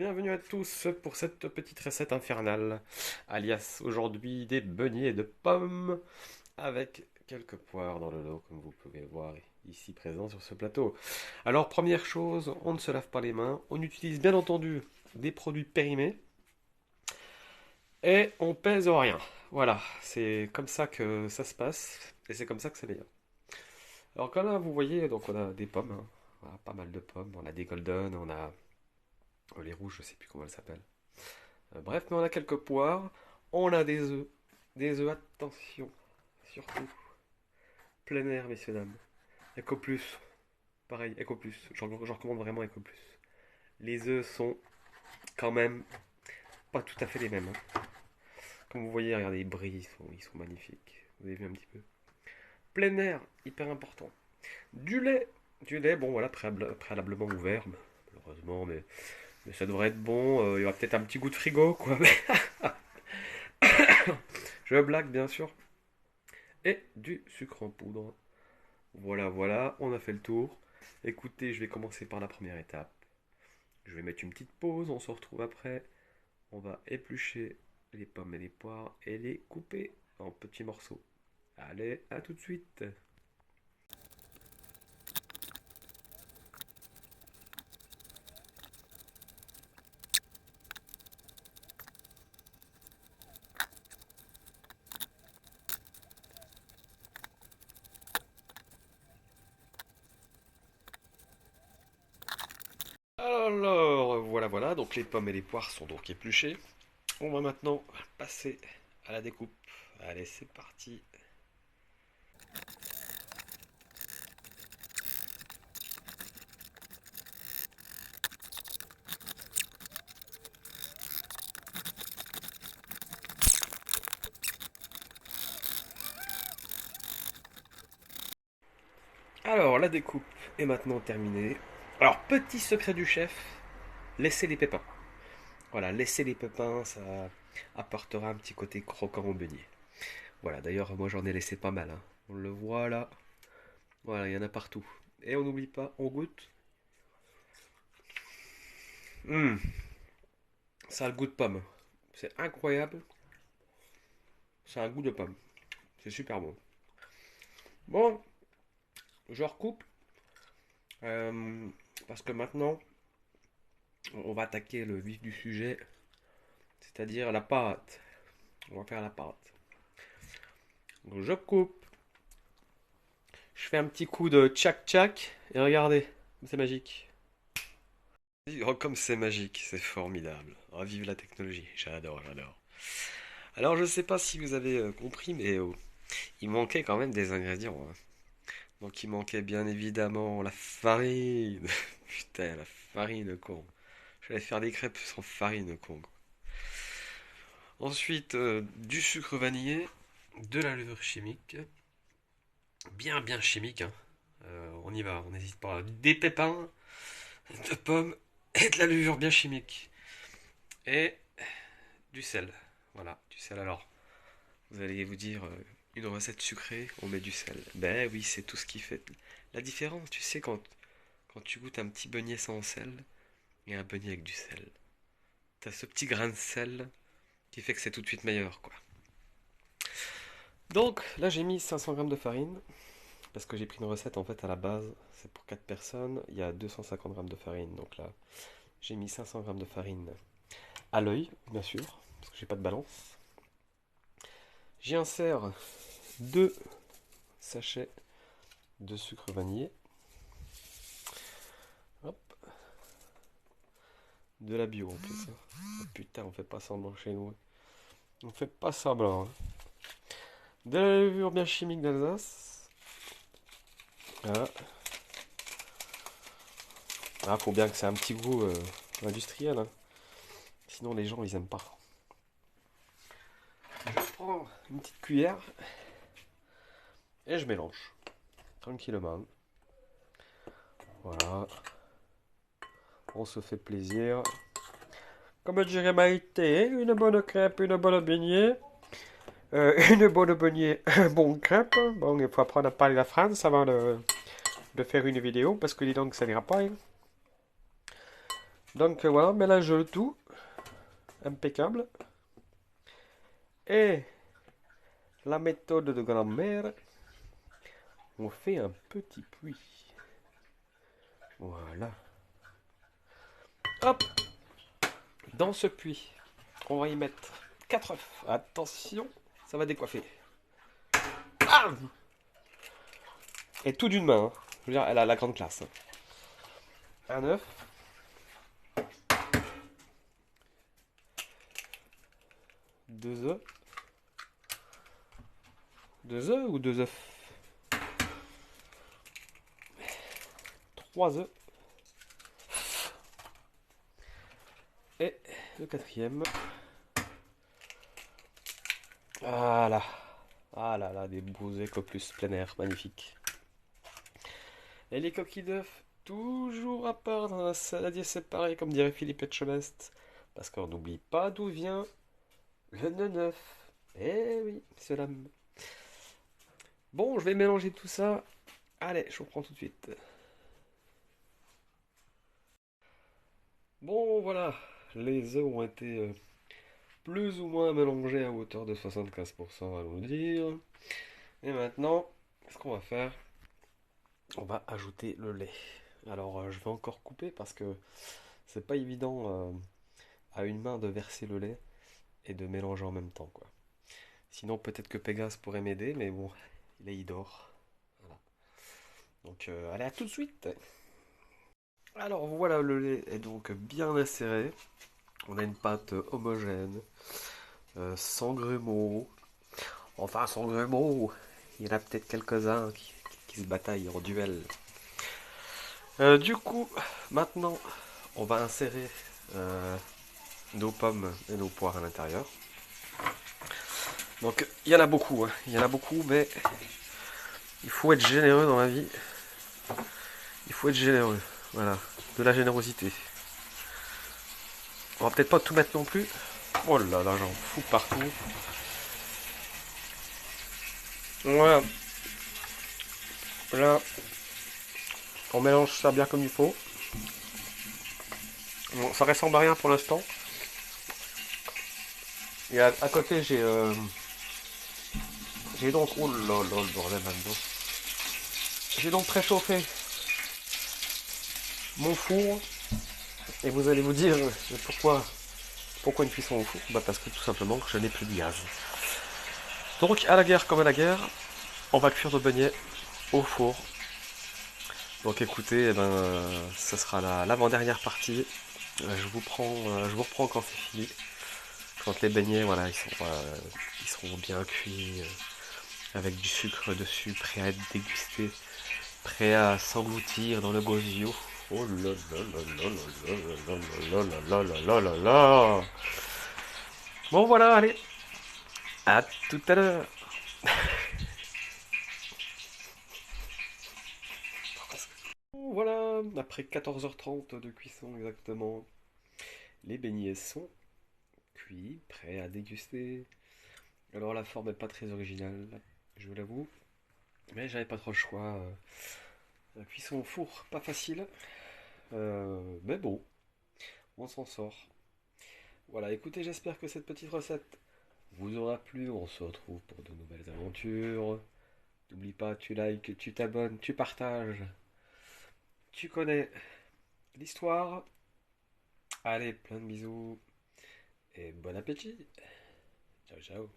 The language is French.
Bienvenue à tous pour cette petite recette infernale, alias aujourd'hui des beignets de pommes avec quelques poires dans le lot, comme vous pouvez voir ici présent sur ce plateau. Alors première chose, on ne se lave pas les mains, on utilise bien entendu des produits périmés et on pèse rien. Voilà, c'est comme ça que ça se passe et c'est comme ça que c'est meilleur. Alors comme là vous voyez, donc on a des pommes, hein. Voilà, pas mal de pommes, on a des golden, on a les rouges, je sais plus comment elles s'appellent. Bref, mais on a quelques poires, on a des œufs, attention, surtout, plein air, messieurs, dames. Eco Plus, pareil, Eco Plus, j'en recommande vraiment Eco Plus. Les œufs sont quand même pas tout à fait les mêmes, hein. Comme vous voyez, regardez, ils brillent, ils sont magnifiques. Vous avez vu un petit peu. Plein air, hyper important. Du lait, bon voilà, préalablement ouvert, malheureusement, mais ça devrait être bon. Il y aura peut-être un petit goût de frigo, quoi. Je blague, bien sûr. Et du sucre en poudre. Voilà, voilà, on a fait le tour. Écoutez, je vais commencer par la première étape. Je vais mettre une petite pause, on se retrouve après. On va éplucher les pommes et les poires et les couper en petits morceaux. Allez, à tout de suite. Alors, voilà, voilà, donc les pommes et les poires sont donc épluchées. On va maintenant passer à la découpe. Allez, c'est parti. Alors, la découpe est maintenant terminée. Alors, petit secret du chef, laissez les pépins. Voilà, laissez les pépins, ça apportera un petit côté croquant au beignet. Voilà, d'ailleurs, moi j'en ai laissé pas mal, hein. On le voit là. Voilà, il y en a partout. Et on n'oublie pas, on goûte. Hum, Ça a le goût de pomme. C'est incroyable. Ça a un goût de pomme. C'est super bon. Bon, je recoupe. euh, Parce que maintenant, on va attaquer le vif du sujet. C'est-à-dire la pâte. On va faire la pâte. Donc je coupe. Je fais un petit coup de tchac-tchac. Et regardez, c'est magique. Oh, comme c'est magique, c'est formidable. Oh, vive la technologie, j'adore, j'adore. Alors je sais pas si vous avez compris, mais il manquait quand même des ingrédients, hein. Donc il manquait bien évidemment la farine. Putain, la farine, con. J'allais faire des crêpes sans farine, con. Ensuite, du sucre vanillé, de la levure chimique, bien bien chimique, hein. On y va, on n'hésite pas. Des pépins, de pommes et de la levure bien chimique. Et du sel. Voilà, du sel. Alors, vous allez vous dire, une recette sucrée, on met du sel. Ben oui, c'est tout ce qui fait la différence. Tu sais, quand tu goûtes un petit beignet sans sel et un beignet avec du sel, t'as ce petit grain de sel qui fait que c'est tout de suite meilleur, quoi. Donc, là, j'ai mis 500 grammes de farine, parce que j'ai pris une recette, en fait, à la base, c'est pour 4 personnes, il y a 250 grammes de farine. Donc là, j'ai mis 500 grammes de farine à l'œil, bien sûr, parce que j'ai pas de balance. J'y insère 2 sachets de sucre vanillé. Hop, de la bio en plus, hein. Oh, putain, on fait pas semblant chez nous. On fait pas semblant, hein. De la levure bien chimique d'Alsace. Voilà. Ah, faut bien que c'est un petit goût industriel, hein. Sinon les gens ils aiment pas. Je prends une petite cuillère et je mélange tranquillement. Voilà. On se fait plaisir. Comme dirait Maïté, une bonne crêpe, une bonne beignet. Une bonne beignet, un bon crêpe. Bon, il faut apprendre à parler la France avant de faire une vidéo parce que dis donc ça n'ira pas, hein. Donc voilà, mélange le tout, impeccable. Et la méthode de grand-mère, on fait un petit puits. Voilà. Hop, dans ce puits, on va y mettre 4 œufs. Attention, ça va décoiffer. Ah, et tout d'une main, hein. Je veux dire, elle a la grande classe, hein. Un œuf, 2 œufs. 2 œufs ou 2 œufs? 3 œufs. Et le quatrième. Voilà. Ah là là, des beaux écoplus plein air, magnifique. Et les coquilles d'œufs, toujours à part dans la saladier séparée, comme dirait Philippe Etchebest. Parce qu'on n'oublie pas d'où vient le neuf. Eh oui, cela. Bon, je vais mélanger tout ça. Allez, je reprends tout de suite. Bon, voilà. Les œufs ont été plus ou moins mélangés à hauteur de 75%, allons dire. Et maintenant, ce qu'on va faire, on va ajouter le lait. Alors, je vais encore couper parce que c'est pas évident à une main de verser le lait et de mélanger en même temps, quoi. Sinon, peut-être que Pégase pourrait m'aider, mais bon, là, il dort. Voilà. Donc, allez, à tout de suite. Alors, voilà, le lait est donc bien acéré. On a une pâte homogène, sans grumeaux. Enfin, sans grumeaux. Il y en a peut-être quelques-uns qui se bataillent en duel. Du coup, maintenant, on va insérer nos pommes et nos poires à l'intérieur. Donc, il y en a beaucoup, hein. Il y en a beaucoup, mais il faut être généreux dans la vie. Il faut être généreux. Voilà, de la générosité. On va peut-être pas tout mettre non plus. Oh là là, j'en fous partout. Voilà. Là, on mélange ça bien comme il faut. Bon, ça ressemble à rien pour l'instant. Et à côté, j'ai donc. Oh là là, le bordel là-dedans. J'ai donc préchauffé mon four. Et vous allez vous dire pourquoi une cuisson au four? Bah parce que tout simplement je n'ai plus de gaz. Donc à la guerre comme à la guerre, on va cuire nos beignets au four. Donc écoutez, eh ben, ça sera l'avant-dernière partie. Je vous reprends quand c'est fini. Quand les beignets, voilà, ils seront bien cuits, avec du sucre dessus, prêts à être dégustés, prêts à s'engloutir dans le gosio. Oh là là là là là là là là là là là là. Bon voilà, allez, à tout à l'heure. Voilà, après 14h30 de cuisson exactement, les beignets sont cuits, prêts à déguster. Alors la forme n'est pas très originale, je vous l'avoue, mais j'avais pas trop le choix. La cuisson au four, pas facile, mais bon, on s'en sort. Voilà, écoutez, j'espère que cette petite recette vous aura plu. On se retrouve pour de nouvelles aventures. N'oublie pas, tu likes, tu t'abonnes, tu partages. Tu connais l'histoire. Allez, plein de bisous et bon appétit. Ciao, ciao.